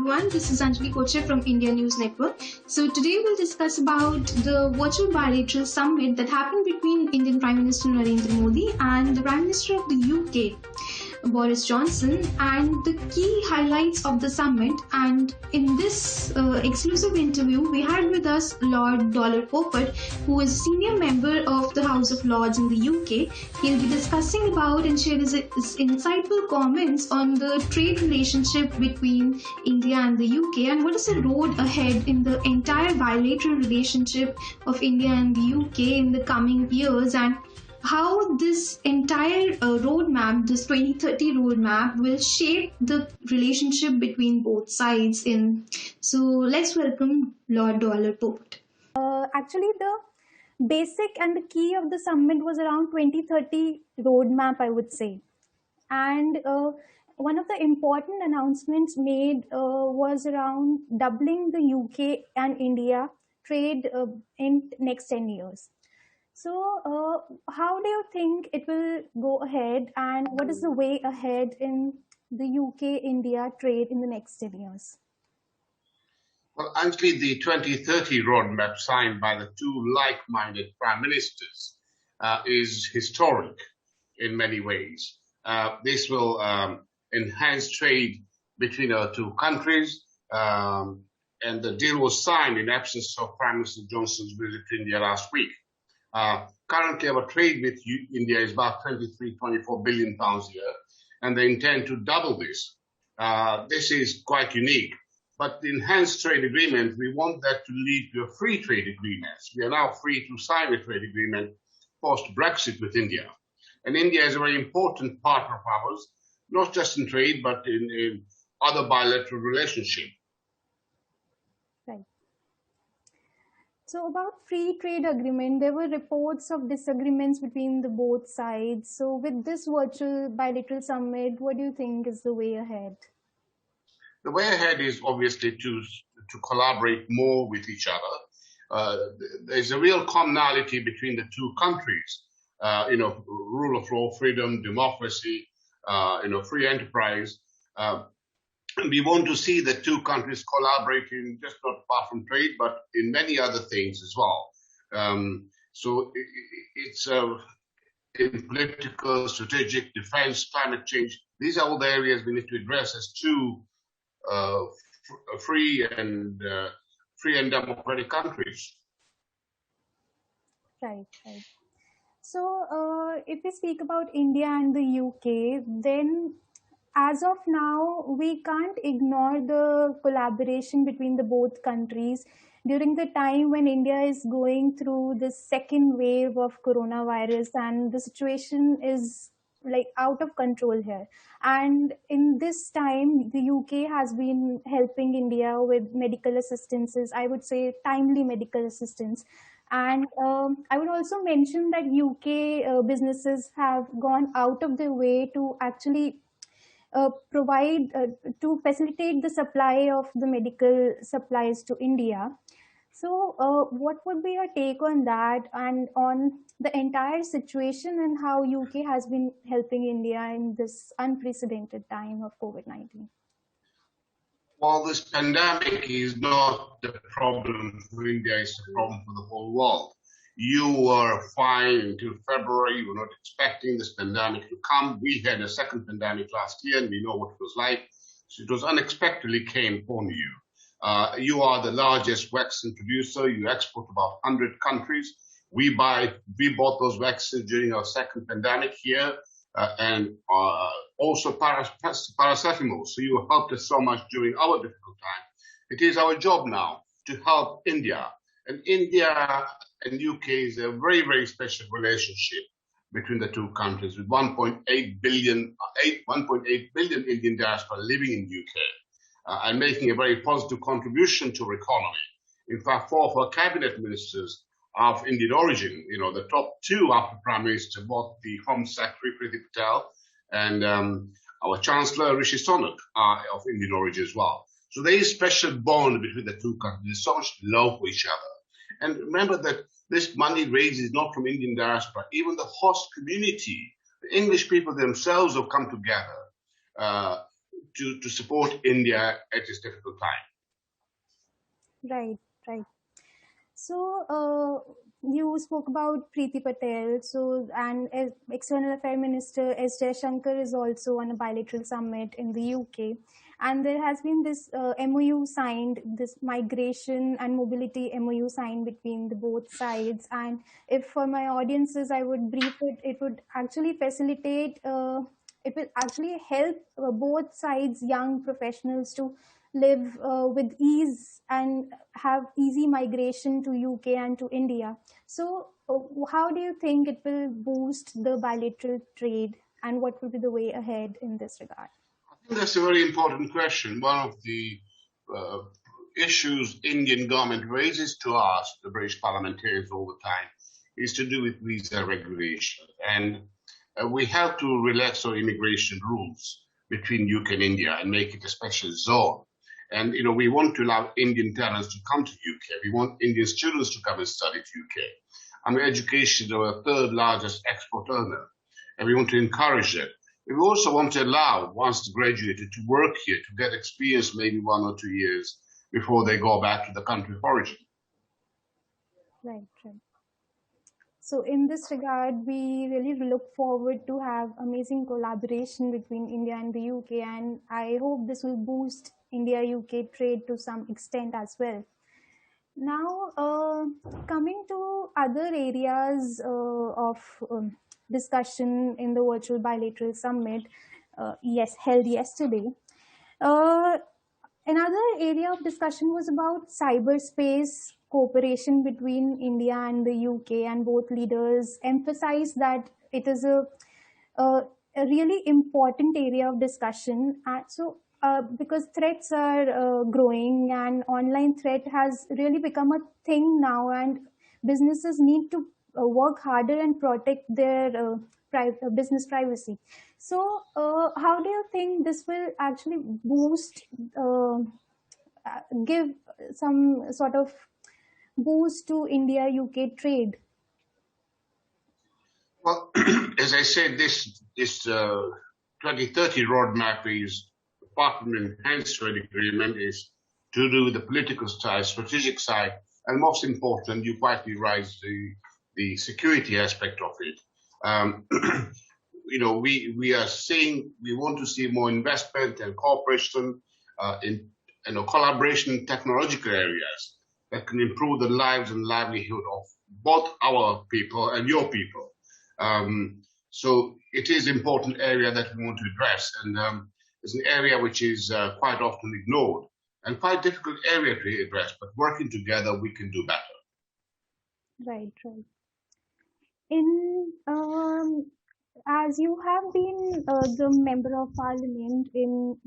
everyone. This is Anjali Koche from India News Network. So today we'll discuss about the virtual bilateral summit that happened between Indian Prime Minister Narendra Modi and the Prime Minister of the UK, Boris Johnson, and the key highlights of the summit. And in this exclusive interview, we had with us Lord Dollar Popat, who is a senior member of the House of Lords in the UK. He'll be discussing about and share his insightful comments on the trade relationship between India and the UK and what is the road ahead in the entire bilateral relationship of India and the UK in the coming years, and how this entire roadmap, this 2030 roadmap, will shape the relationship between both sides. So let's welcome Lord Dollar Popat. Actually, the basic and the key of the summit was around 2030 roadmap, I would say. And one of the important announcements made was around doubling the UK and India trade in next 10 years. So how do you think it will go ahead, and what is the way ahead in the UK-India trade in the next 10 years? Well, actually, the 2030 roadmap signed by the two like-minded prime ministers is historic in many ways. This will enhance trade between our two countries, and the deal was signed in absence of Prime Minister Johnson's visit to India last week. Currently, our trade with India is about 24 billion pounds a year, and they intend to double this. This is quite unique. But the enhanced trade agreement, we want that to lead to a free trade agreement. We are now free to sign a trade agreement post-Brexit with India. And India is a very important partner of ours, not just in trade, but in other bilateral relationships. Right. So about free trade agreement, there were reports of disagreements between the both sides. So with this virtual bilateral summit, what do you think is the way ahead? The way ahead is obviously to collaborate more with each other. There's a real commonality between the two countries. Rule of law, freedom, democracy, free enterprise. We want to see the two countries collaborating, just not apart from trade, but in many other things as well. So it's in political, strategic, defense, climate change. These are all the areas we need to address as two free and democratic countries. Right. So if we speak about India and the UK, then as of now, we can't ignore the collaboration between the both countries during the time when India is going through the second wave of coronavirus, and the situation is like out of control here. And in this time, the UK has been helping India with medical assistances, I would say timely medical assistance. And I would also mention that UK businesses have gone out of their way to actually provide, to facilitate the supply of the medical supplies to India. So what would be your take on that and on the entire situation and how UK has been helping India in this unprecedented time of COVID-19? Well, this pandemic is not the problem for India, it's a problem for the whole world. You were fine until February, you were not expecting this pandemic to come. We had a second pandemic last year and we know what it was like. So it was unexpectedly came upon you. You are the largest vaccine producer. You export about 100 countries. We bought those vaccines during our second pandemic here, and also paracetamol. So you helped us so much during our difficult time. It is our job now to help India. And India and UK is a very, very special relationship between the two countries, with 1.8 billion Indian diaspora living in UK. And making a very positive contribution to our economy. In fact, 4 of our cabinet ministers are of Indian origin. The top 2 after Prime Minister, both the Home Secretary Priti Patel and our Chancellor Rishi Sunak are of Indian origin as well. So there is a special bond between the two countries. There's so much love for each other. And remember that this money raised is not from Indian diaspora. Even the host community, the English people themselves have come together to support India at this difficult time. Right, right. So, you spoke about Preeti Patel. So, and External Affairs Minister S. Jaishankar is also on a bilateral summit in the UK. And there has been this MOU signed, this migration and mobility MOU signed between the both sides. And if for my audiences, I would brief it, it would actually facilitate, it will actually help both sides, young professionals, to live with ease and have easy migration to UK and to India. So, how do you think it will boost the bilateral trade, and what will be the way ahead in this regard? I think that's a very important question. One of the issues Indian government raises to us, the British parliamentarians, all the time, is to do with visa regulation. And we have to relax our immigration rules between UK and India and make it a special zone. And, we want to allow Indian talents to come to UK. We want Indian students to come and study to UK. I mean, education is our third largest export earner, and we want to encourage it. We also want to allow, once graduated, to work here, to get experience maybe 1 or 2 years before they go back to the country of origin. Right, right. So in this regard, we really look forward to have amazing collaboration between India and the UK, and I hope this will boost India-UK trade to some extent as well. Now, coming to other areas of discussion in the virtual bilateral summit, held yesterday. Another area of discussion was about cyberspace cooperation between India and the UK, and both leaders emphasized that it is a really important area of discussion. Because threats are growing, and online threat has really become a thing now, and businesses need to work harder and protect their business privacy. So how do you think this will actually boost, give some sort of boost to India-UK trade? Well, as I said, this 2030 roadmap is Partner Enhanced Trade Agreement is to do with the political side, strategic side, and most important, you rightly raised the security aspect of it. We are saying we want to see more investment and cooperation in collaboration in technological areas that can improve the lives and livelihood of both our people and your people. So it is an important area that we want to address, and it's an area which is quite often ignored and quite difficult area to address, but working together we can do better. Right, right. As you have been the member of parliament in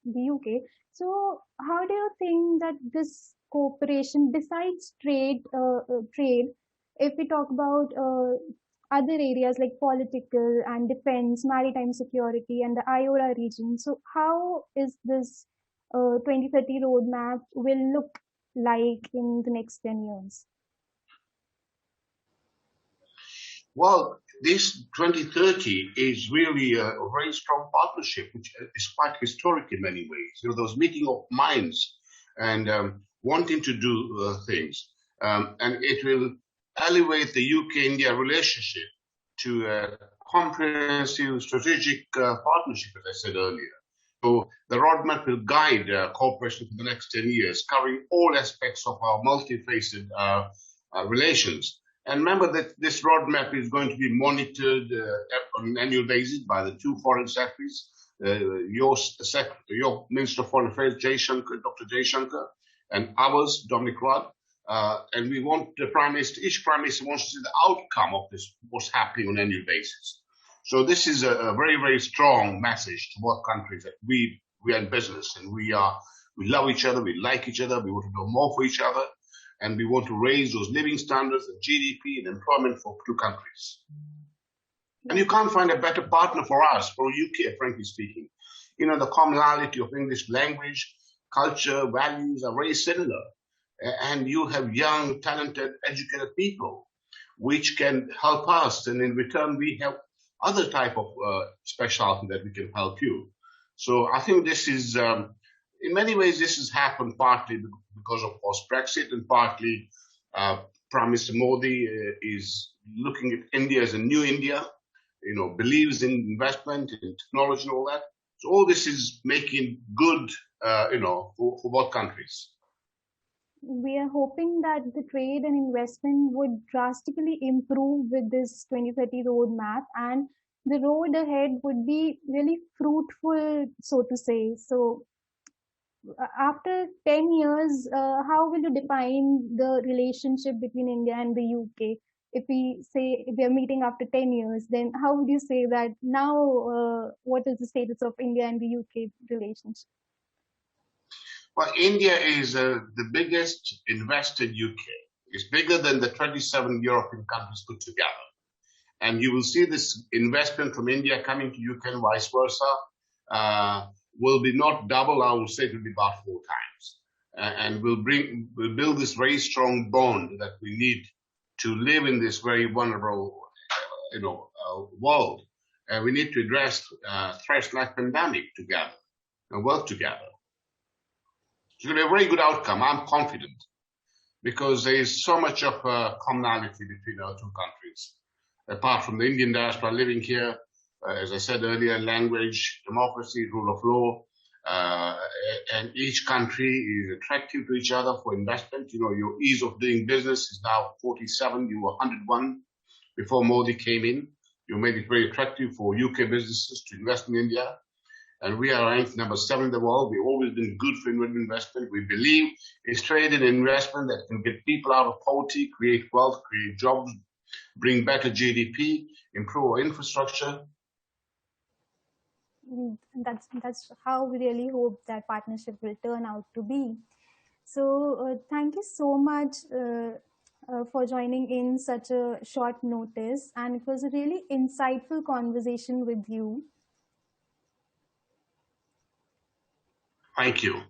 the UK, so how do you think that this cooperation, besides trade, if we talk about other areas like political and defense, maritime security, and the IORA region, so how is this 2030 roadmap will look like in the next 10 years? Well, this 2030 is really a very strong partnership, which is quite historic in many ways. Those meeting of minds and wanting to do things. And it will elevate the UK-India relationship to a comprehensive strategic partnership, as I said earlier. So the roadmap will guide cooperation for the next 10 years, covering all aspects of our multifaceted relations. And remember that this roadmap is going to be monitored on an annual basis by the two foreign secretaries, your Minister of Foreign Affairs, Dr. Jaishankar, and ours, Dominic Raab. And we want each Prime Minister wants to see the outcome of this, what's happening on an annual basis. So this is a very, very strong message to both countries that we are in business, and we love each other, we like each other, we want to do more for each other, and we want to raise those living standards and GDP and employment for two countries. And you can't find a better partner for us, for UK, frankly speaking. The commonality of English language, culture, values are very similar. And you have young, talented, educated people, which can help us. And in return, we have other type of specialty that we can help you. So I think this is, in many ways, this has happened partly because of post-Brexit, and partly Prime Minister Modi is looking at India as a new India, believes in investment, in technology and all that. So all this is making good, for both countries. We are hoping that the trade and investment would drastically improve with this 2030 roadmap, and the road ahead would be really fruitful, so to say. So, after 10 years, how will you define the relationship between India and the UK? If we say we are meeting after 10 years, then how would you say that now, what is the status of India and the UK relationship? Well, India is the biggest invested UK. It's bigger than the 27 European countries put together. And you will see this investment from India coming to UK and vice versa will be not double, I will say it will be about 4 times. And we'll build this very strong bond that we need to live in this very vulnerable, world. We need to address threats like pandemic together and work together. It's going to be a very good outcome. I'm confident because there is so much of commonality between our two countries. Apart from the Indian diaspora living here, as I said earlier, language, democracy, rule of law, and each country is attractive to each other for investment. Your ease of doing business is now 47. You were 101 before Modi came in. You made it very attractive for UK businesses to invest in India. And we are ranked number 7 in the world. We've always been good for investment. We believe it's trade and investment that can get people out of poverty, create wealth, create jobs, bring better GDP, improve our infrastructure. That's how we really hope that partnership will turn out to be. So thank you so much for joining in such a short notice, and it was a really insightful conversation with you. Thank you.